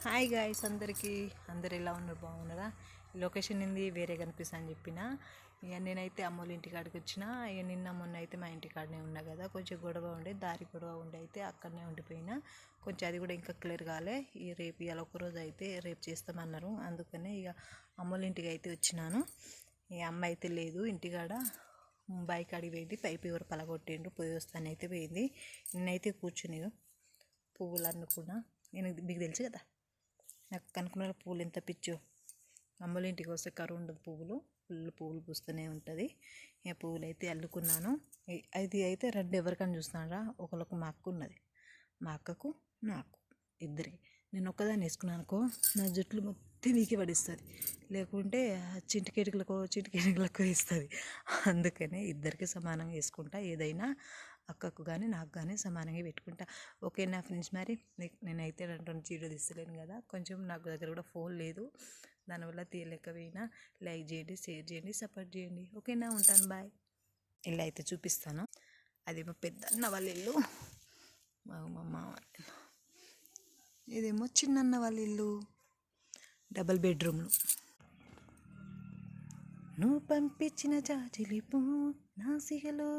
Hi guys, అందరు ఎలా ఉన్నారు? బాగున్నారా? లొకేషన్ ఏంది వేరే కనిపిస్తా అని చెప్పిన. ఇక నేనైతే అమ్మోళ్ళ ఇంటికాడికి వచ్చిన. ఇక నిన్న మొన్న అయితే మా ఇంటికాడనే ఉన్నా కదా, కొంచెం గొడవ ఉండే, దారి గొడవ ఉండే అయితే అక్కడనే ఉండిపోయినా. కొంచెం అది కూడా ఇంకా క్లియర్ కాలే. ఈ రేపు ఇవాళ ఒకరోజు అయితే రేపు చేస్తామన్నారు. అందుకనే ఇక అమ్మోళ్ళ ఇంటికి అయితే వచ్చినాను. ఇక అమ్మ అయితే లేదు ఇంటికాడ, బైక్ అడిగి పోయింది. పైపు ఎవరు పలగొట్టిండ్రు, పోయి వస్తానైతే పోయింది. నిన్నైతే కూర్చుని పువ్వులు అనుకున్నా. నేను మీకు తెలుసు కదా, నాకు కనుక్కున్న పువ్వులు ఎంత పిచ్చో. అమ్మల ఇంటికి వస్తే కరువు ఉండదు, పువ్వులు పూస్తూనే ఉంటుంది. ఇక పువ్వులు అయితే అల్లుకున్నాను. అది అయితే రెండు ఎవరికని చూస్తున్నారా, ఒకళ్ళకు మా అక్క ఉన్నది, మా అక్కకు నాకు ఇద్దరికి. నేను ఒక్కదాన్ని వేసుకున్నాను అనుకో, నా జుట్లు మొత్తం వీకి పడిస్తుంది, లేకుంటే చిటికెటికలకు ఇస్తుంది. అందుకనే ఇద్దరికి సమానంగా వేసుకుంటా. ఏదైనా అక్కకు కానీ నాకు కానీ సమానంగా పెట్టుకుంటా. ఓకే నా ఫ్రెండ్స్, మరి నేనైతే రెండు వీడియో తీస్తలేను కదా, కొంచెం నాకు దగ్గర కూడా ఫోన్ లేదు, దానివల్ల తీయలేకపోయినా. లైక్ చేయండి, షేర్ చేయండి, సపోర్ట్ చేయండి. ఓకేనా, ఉంటాను, బాయ్. ఇల్లు అయితే చూపిస్తాను. అది మా పెద్దన్న వాళ్ళ ఇల్లు, మా మామ. ఇదేమో చిన్నన్న వాళ్ళ ఇల్లు, డబల్ బెడ్రూమ్లు. నువ్వు పంపించిన జాజిలి పువ్వు నా సిగలో